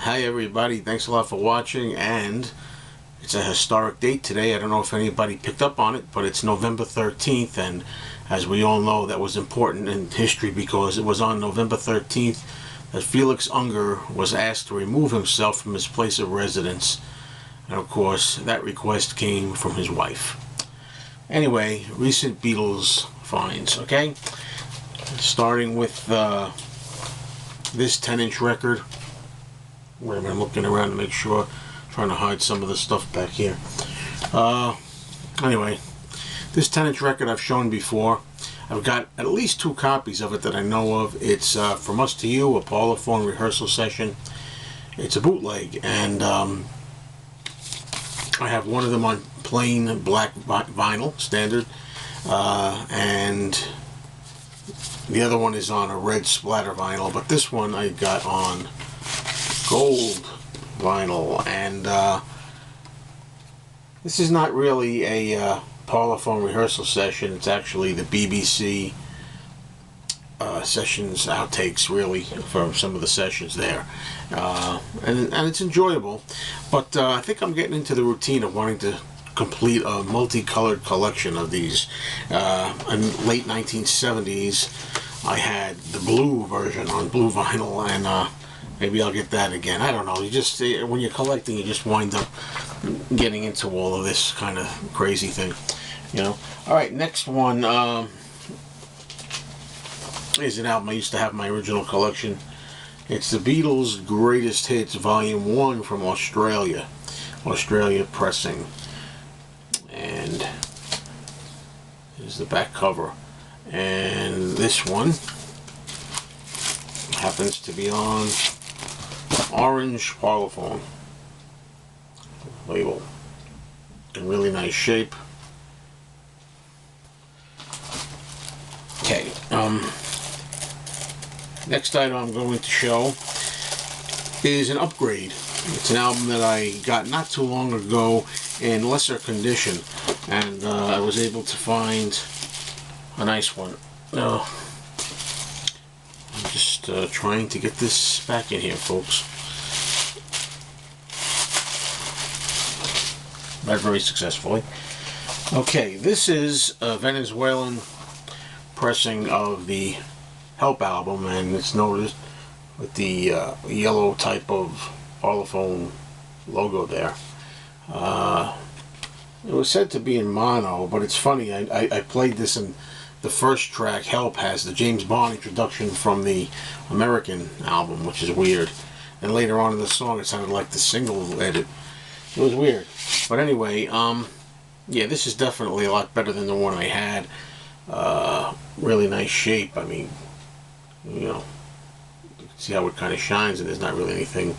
Hi everybody, thanks a lot for watching, and it's a historic date today. I don't know if anybody picked up on it, but it's November 13th, and as we all know, that was important in history because it was on November 13th that Felix Unger was asked to remove himself from his place of residence, and of course that request came from his wife. Anyway, recent Beatles finds, okay? Starting with this 10-inch record. Wait a minute, I'm looking around to make sure, trying to hide some of the stuff back here. Anyway, this 10-inch record I've shown before. I've got at least 2 copies of it that I know of. It's From Us to You, a Parlophone rehearsal session. It's a bootleg, and I have one of them on plain black vinyl, standard, and the other one is on a red splatter vinyl, but this one I got on gold vinyl, and this is not really a Parlophone rehearsal session. It's actually the BBC sessions outtakes, really, from some of the sessions there, and it's enjoyable, but I think I'm getting into the routine of wanting to complete a multicolored collection of these. In late 1970s I had the blue version on blue vinyl, and maybe I'll get that again. I don't know. You just, when you're collecting, you just wind up getting into all of this kind of crazy thing, you know. Alright, next one is an album I used to have in my original collection. It's the Beatles Greatest Hits Volume 1 from Australia pressing. And here's the back cover. And this one happens to be on orange Parlophone label, in really nice shape. Okay, next item I'm going to show is an upgrade. It's an album that I got not too long ago in lesser condition, and I was able to find a nice one. I'm just trying to get this back in here, folks. Not very successfully. Okay, this is a Venezuelan pressing of the Help album, and it's noticed with the yellow type of Parlophone logo there. It was said to be in mono, but it's funny, I played this, in the first track, Help, has the James Bond introduction from the American album, which is weird. And later on in the song, it sounded like the single edit. It was weird. But anyway, yeah, this is definitely a lot better than the one I had. Really nice shape. I mean, you know, you can see how it kind of shines, and there's not really anything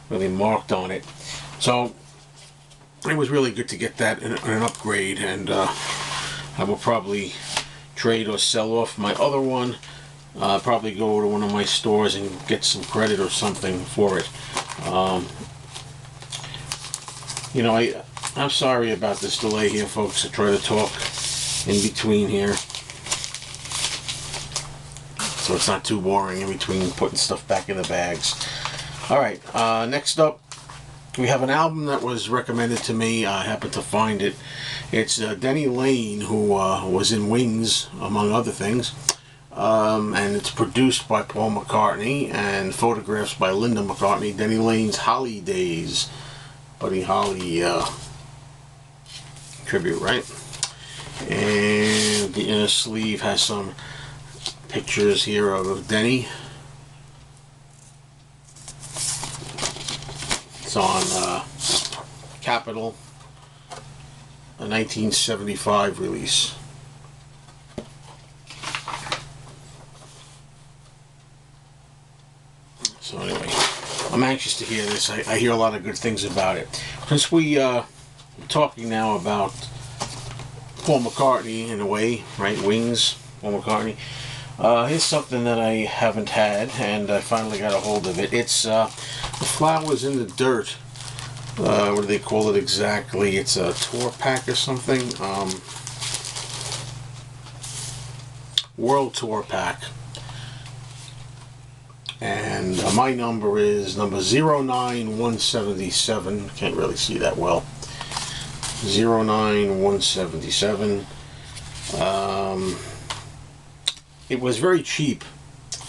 really marked on it. So it was really good to get that in an upgrade, and I will probably trade or sell off my other one. Probably go to one of my stores and get some credit or something for it. You know, I'm sorry about this delay here, folks. I try to talk in between here, so it's not too boring in between putting stuff back in the bags. Alright, next up, we have an album that was recommended to me. I happened to find it. It's Denny Laine, who was in Wings, among other things. And it's produced by Paul McCartney and photographs by Linda McCartney. Denny Laine's Holly Days. Buddy Holly tribute, right? And the inner sleeve has some pictures here of Denny. It's on Capitol, a 1975 release. So anyway, I'm anxious to hear this. I hear a lot of good things about it. Since we talking now about Paul McCartney in a way, right? Wings, Paul McCartney. Here's something that I haven't had, and I finally got a hold of it. It's The Flowers in the Dirt. What do they call it exactly? It's a tour pack or something. World Tour pack. And and my number is number 09177. Can't really see that well. 09177. It was very cheap,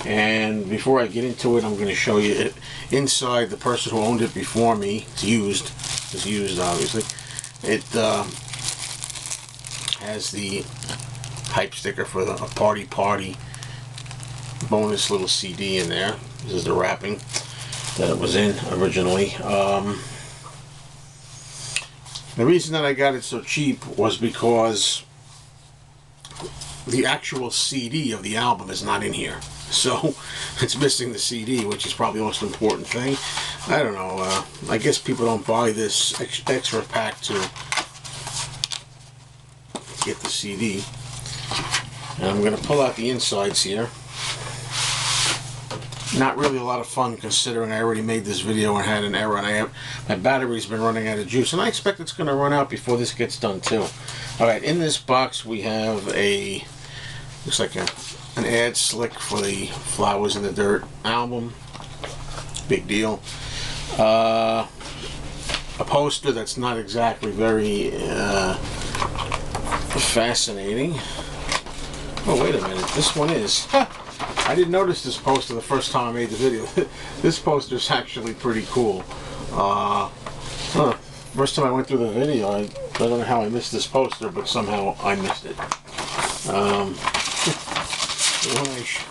and before I get into it, I'm going to show you it inside. The person who owned it before me, it's used obviously. It has the hype sticker for a party bonus little CD in there. This is the wrapping that it was in originally. The reason that I got it so cheap was because the actual CD of the album is not in here. So it's missing the CD, which is probably the most important thing. I don't know. I guess people don't buy this extra pack to get the CD. And I'm going to pull out the insides here. Not really a lot of fun considering I already made this video and had an error, and my battery's been running out of juice, and I expect it's going to run out before this gets done too. Alright, in this box we have looks like an ad slick for the Flowers in the Dirt album. Big deal. A poster that's not exactly very fascinating. Oh, wait a minute, this one is. I didn't notice this poster the first time I made the video. This poster is actually pretty cool. First time I went through the video, I don't know how I missed this poster, but somehow I missed it.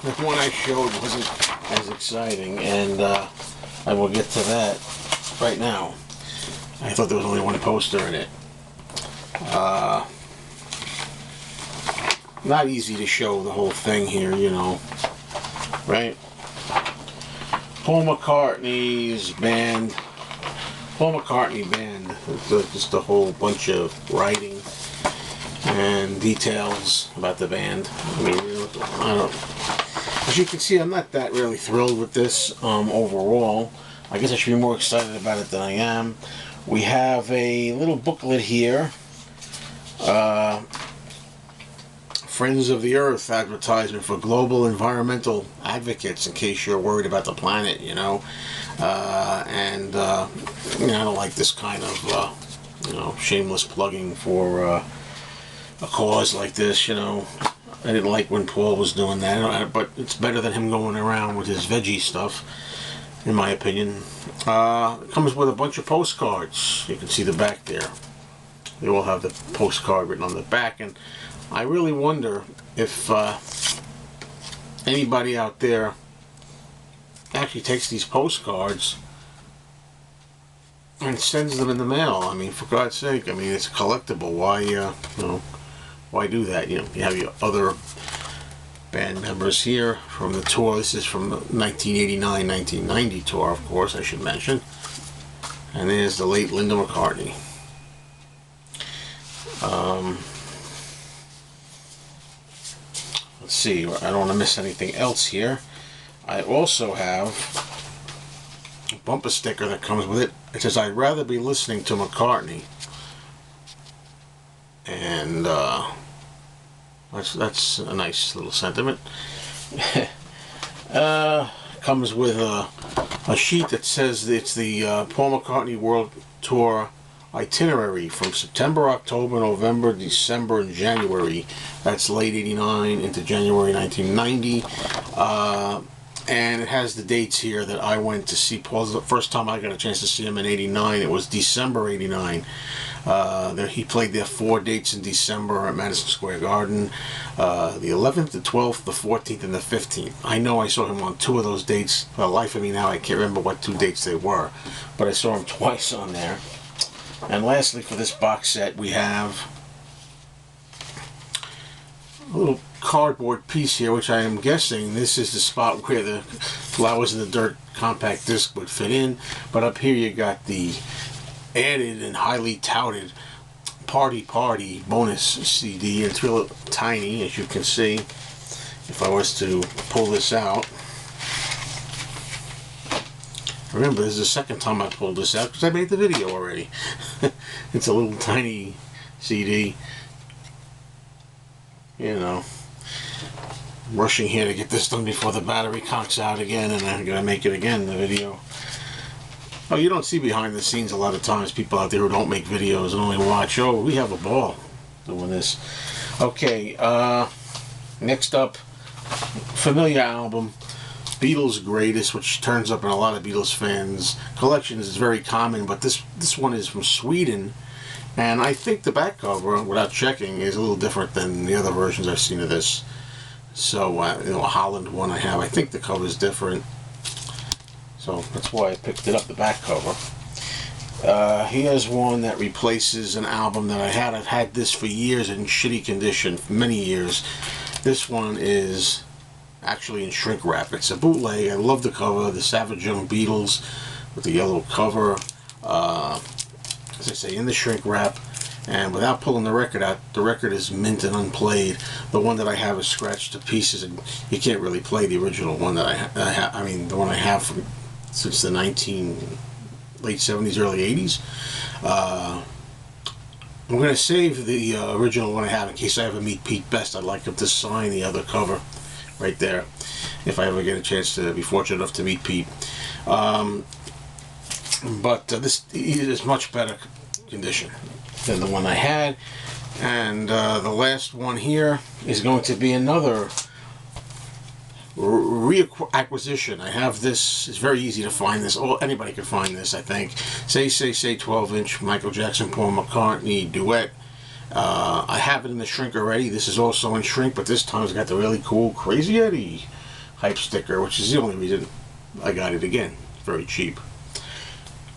The one I showed wasn't as exciting, and I will get to that right now. I thought there was only one poster in it. Not easy to show the whole thing here, you know. Right? Paul McCartney's band. Paul McCartney band. It's just a whole bunch of writing and details about the band. I mean, I don't. As you can see, I'm not that really thrilled with this overall. I guess I should be more excited about it than I am. We have a little booklet here. Friends of the Earth advertisement for global environmental advocates, in case you're worried about the planet, you know. I don't like this kind of, shameless plugging for a cause like this, you know. I didn't like when Paul was doing that, but it's better than him going around with his veggie stuff, in my opinion. It comes with a bunch of postcards. You can see the back there. They all have the postcard written on the back, and I really wonder if anybody out there actually takes these postcards and sends them in the mail. I mean, for God's sake, I mean, it's a collectible. Why, why do that? You know, you have your other band members here from the tour. This is from the 1989-1990 tour, of course, I should mention. And there's the late Linda McCartney. Let's see, I don't want to miss anything else here. I also have a bumper sticker that comes with it. It says, "I'd rather be listening to McCartney." And that's a nice little sentiment. Comes with a sheet that says it's the Paul McCartney World Tour itinerary from September, October, November, December, and January. That's late '89 into January 1990. And it has the dates here that I went to see Paul. The first time I got a chance to see him in '89, it was December '89. He played there 4 dates in December at Madison Square Garden. The 11th, the 12th, the 14th, and the 15th. I know I saw him on 2 of those dates. For the life of me now, I can't remember what 2 dates they were. But I saw him twice on there. And lastly, for this box set, we have a little cardboard piece here, which I am guessing this is the spot where the Flowers in the Dirt compact disc would fit in. But up here you got the added and highly touted Party bonus CD. It's real tiny, as you can see. If I was to pull this out, remember, this is the second time I pulled this out because I made the video already. It's a little tiny CD, you know. rushing here to get this done before the battery cocks out again, and I'm gonna make it again, the video. Oh, you don't see behind the scenes a lot of times, people out there who don't make videos and only watch. Oh, we have a ball doing this. Okay, next up, familiar album, Beatles Greatest, which turns up in a lot of Beatles fans' collections. Is very common, but this one is from Sweden, and I think the back cover, without checking, is a little different than the other versions I've seen of this. So, you know, a Holland one I have, I think the cover is different. So that's why I picked it up, the back cover. Here's one that replaces an album that I had. I've had this for years in shitty condition, for many years. This one is actually in shrink wrap. It's a bootleg. I love the cover, the Savage Young Beatles with the yellow cover. As I say, in the shrink wrap. And without pulling the record out, the record is mint and unplayed. The one that I have is scratched to pieces, and you can't really play the original one that I mean, the one I have from since the late 70s, early 80s. I'm going to save the original one I have in case I ever meet Pete Best. I'd like him to sign the other cover right there, if I ever get a chance to be fortunate enough to meet Pete. But this is much better condition than the one I had, and the last one here is going to be another reacquisition. I have this. It's very easy to find this. Anybody can find this, I think. Say 12-inch Michael Jackson, Paul McCartney duet. I have it in the shrink already. This is also in shrink, but this time it's got the really cool Crazy Eddie hype sticker, which is the only reason I got it again. Very cheap.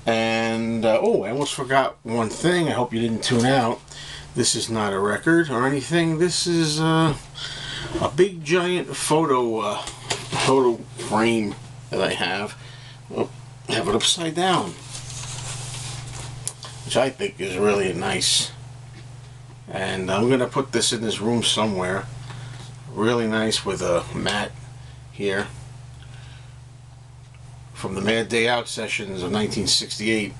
And, oh, I almost forgot one thing. I hope you didn't tune out. This is not a record or anything. This is a big giant photo frame that I have. Oh, I have it upside down, which I think is really nice. And I'm going to put this in this room somewhere. Really nice with a mat here. From the Mad Day Out sessions of 1968,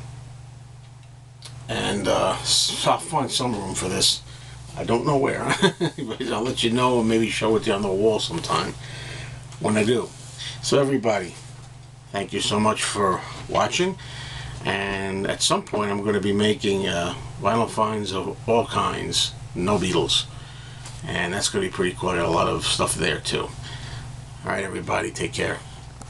and I'll find some room for this. I don't know where. I'll let you know, and maybe show it to you on the wall sometime when I do. So everybody, thank you so much for watching, and at some point I'm going to be making vinyl finds of all kinds, no Beatles, and that's going to be pretty cool. I got a lot of stuff there too. Alright everybody, take care.